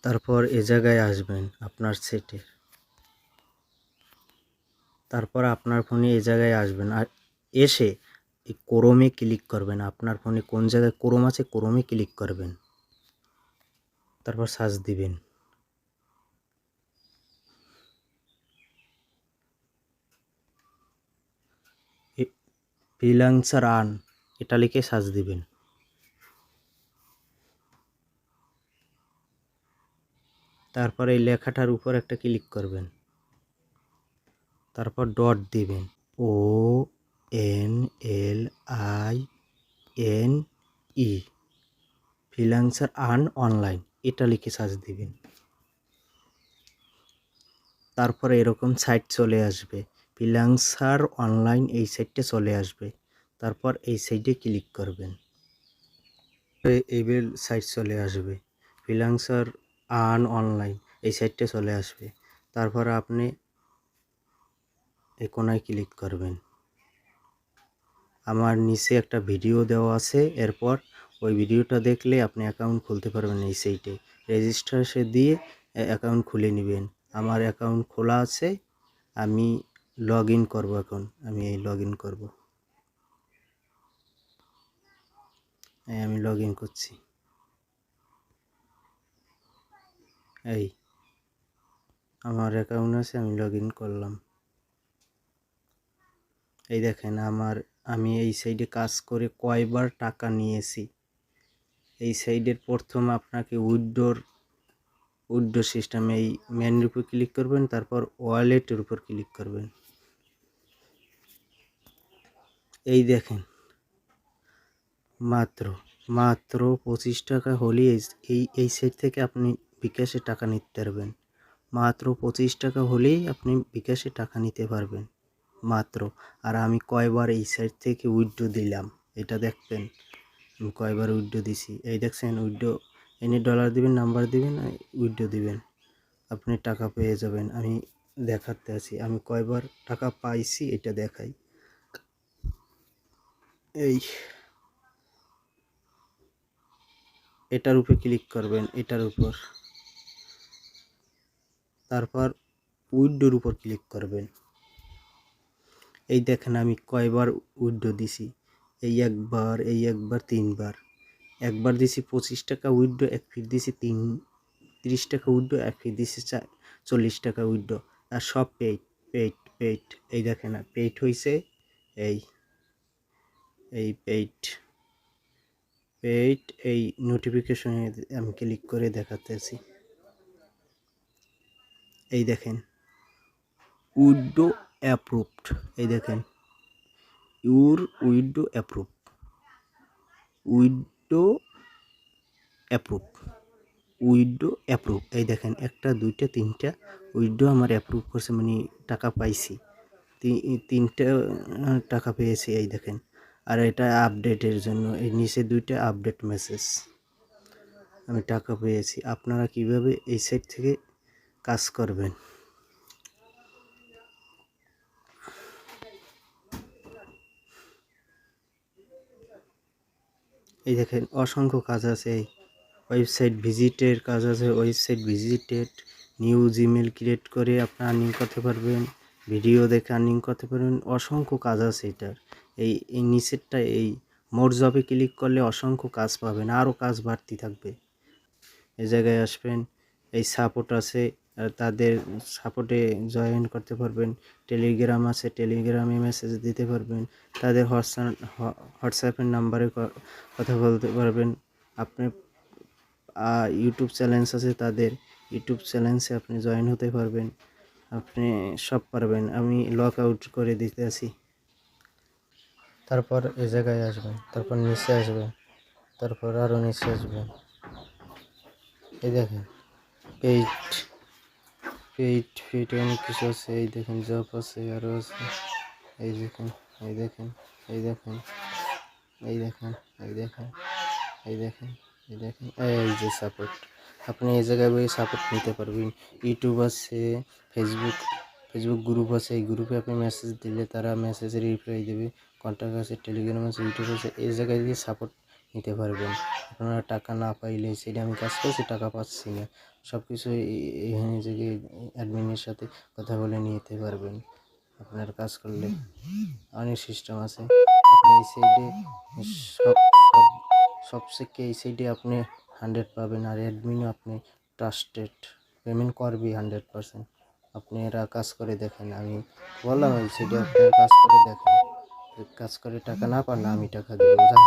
তারপর এ জায়গায় আসবেন আপনার সেটে। তারপর আপনার ফোনে এ জায়গায় আসবেন, আর এসে এই ক্রোমে ক্লিক করবেন। আপনার ফোনে কোন জায়গায় ক্রোম আছে ক্রোমে ক্লিক করবেন, তারপর সার্চ দিবেন। ফ্রিল্যান্সার আর্ন এটা লিখে সার্চ দিবেন। তারপর এই লেখাটার উপর একটা ক্লিক করবেন, তারপর ডট দিবেন, ONLINE ফ্রিল্যান্সার আর্ন অনলাইন এটা লিখে সার্চ দিবেন। তারপর এরকম সাইট চলে আসবে, ফ্রিল্যান্সার অনলাইন এই সাইটটা চলে আসবে। তারপর এই সাইটে ক্লিক করবেন, এইবার সাইট চলে আসবে, ফ্রিল্যান্সার আর্ন অনলাইন এই সাইটটা চলে আসবে। তারপর আপনি এই কোনায় ক্লিক করবেন। আমার নিচে একটা ভিডিও দেওয়া আছে, এরপর ওই ভিডিওটা দেখলে আপনি অ্যাকাউন্ট খুলতে পারবেন। এই সাইটে রেজিস্ট্রেশন দিয়ে অ্যাকাউন্ট খুলে নেবেন। আমার অ্যাকাউন্ট খোলা আছে, আমি লগ ইন করবো। এখন আমি এই লগ ইন করবো, আমি লগ ইন করছি। এই আমার অ্যাকাউন্ট আছে, আমি লগ ইন করলাম। এই দেখেন আমি এই সাইডে কাজ করে কয়বার টাকা নিয়েছি। এই সাইডের প্রথম আপনাকে উইথড্র সিস্টেম, এই মেনুর উপর ক্লিক করবেন, তারপর ওয়ালেটের উপর ক্লিক করবেন। এই দেখেন মাত্র 25 টাকা হলেই এই সাইট থেকে আপনি বিকাশে টাকা নিতে পারবেন। মাত্র 25 টাকা হলেই আপনি বিকাশে টাকা নিতে পারবেন মাত্র। আর আমি কয়বার এই সাইট থেকে উইথড্র দিলাম এটা দেখবেন, আমি কয়বার উইথড্র দিছি। এই দেখছেন উইথড্র, এনে ডলার দিবেন, নাম্বার দিবেন, উইথড্র দিবেন, আপনি টাকা পেয়ে যাবেন। আমি দেখাতে আছি আমি কয়বার টাকা পাইছি, এটা দেখাই। এই এটার উপর ক্লিক করবেন, এটার উপর, তারপর উইথড্রর উপর ক্লিক করবেন। এই দেখেন আমি কয়বার উইথড্র দিছি, এই একবার 3বার। একবার দিছি 25 টাকা উইথড্র, এক ফির দিছি 30 টাকা উইথড্র, এক ফির দিছি 40 টাকা উইথড্র। আর সব পেইড। এই দেখেন না পেইড হয়েছে, এই পেইড এই নোটিফিকেশনে আমি ক্লিক করে দেখাতেছি। এই দেখেন উইথড্র অ্যাপ্রুভড, এই দেখেন ইউর উইথড্র অ্যাপ্রুভ। এই দেখেন 1টা 2টা 3টা উইথড্র আমার অ্যাপ্রুভ করছে, মানে টাকা পাইছি। 3টা টাকা পেয়েছি, এই দেখেন। আর এটা আপডেটের জন্য এই নিচে 2টা আপডেট মেসেজ, আমি টাকা পেয়েছি। আপনারা কিভাবে এই সাইট থেকে কাজ করবেন। এই দেখেন অসংখ্য কাজ আছে, এই ওয়েবসাইট ভিজিটের কাজ আছে, website visited, new Gmail create করে আপনি আর্নিং করতে পারবেন, ভিডিও দেখে আর্নিং করতে পারবেন, অসংখ্য কাজ আছে এটার। এই নিচেরটা এই মোর জবে ক্লিক করলে অসংখ্য কাজ পাবেন, আরও কাজ বাড়তি থাকবে। এই জায়গায় আসবেন, এই সাপোর্ট আছে, তাদের সাপোর্টে জয়েন করতে পারবেন। টেলিগ্রাম আছে, টেলিগ্রামে মেসেজ দিতে পারবেন, তাদের হোয়াটসঅ্যাপের নাম্বারে কথা বলতে পারবেন। আপনি ইউটিউব চ্যানেল আছে, তাদের ইউটিউব চ্যানেলে আপনি জয়েন হতে পারবেন, আপনি সব পারবেন। আমি লক আউট করে দিতে আছি। তারপর এই জায়গায় আসবেন, তারপর নিচে আসবেন, তারপর আরও নিচে আসবেন। এই দেখেন পেইড অনেক কিছু আছে, এই দেখেন জব আছে, আরও আছে। এই দেখেন এই দেখেন এই দেখেন এই দেখেন এই দেখেন এই দেখেন এই দেখেন এই যে সাপোর্ট, আপনি এই জায়গায় বই সাপোর্ট নিতে পারবেন। ইউটিউব আছে, ফেসবুক গ্রুপ আছে, এই গ্রুপে আপনি মেসেজ দিলে তারা মেসেজের রিপ্লাই দেবে। কন্ট্যাক্ট আছে, টেলিগ্রাম আছে, ইউটিউব আছে, এই জায়গায় দিয়ে সাপোর্ট নিতে পারবেন। আপনারা টাকা না পাইলে সেটা আমি কাজ করছি টাকা পাচ্ছি না, সব কিছু এখানে থেকে অ্যাডমিনের সাথে কথা বলে নিতে পারবেন। আপনার কাজ করলে অনেক সিস্টেম আছে। আপনি এই সাইডে সব সব সব থেকে এই সাইডে আপনি 100 পাবেন, আর অ্যাডমিনও আপনি ট্রাস্টেড, পেমেন্ট করবি 100%। আপনারা কাজ করে দেখেন, আমি বললাম এই সাইডে আপনারা কাজ করে দেখেন, কাজ করে টাকা না পান না আমি টাকা দেবো, বুঝলেন?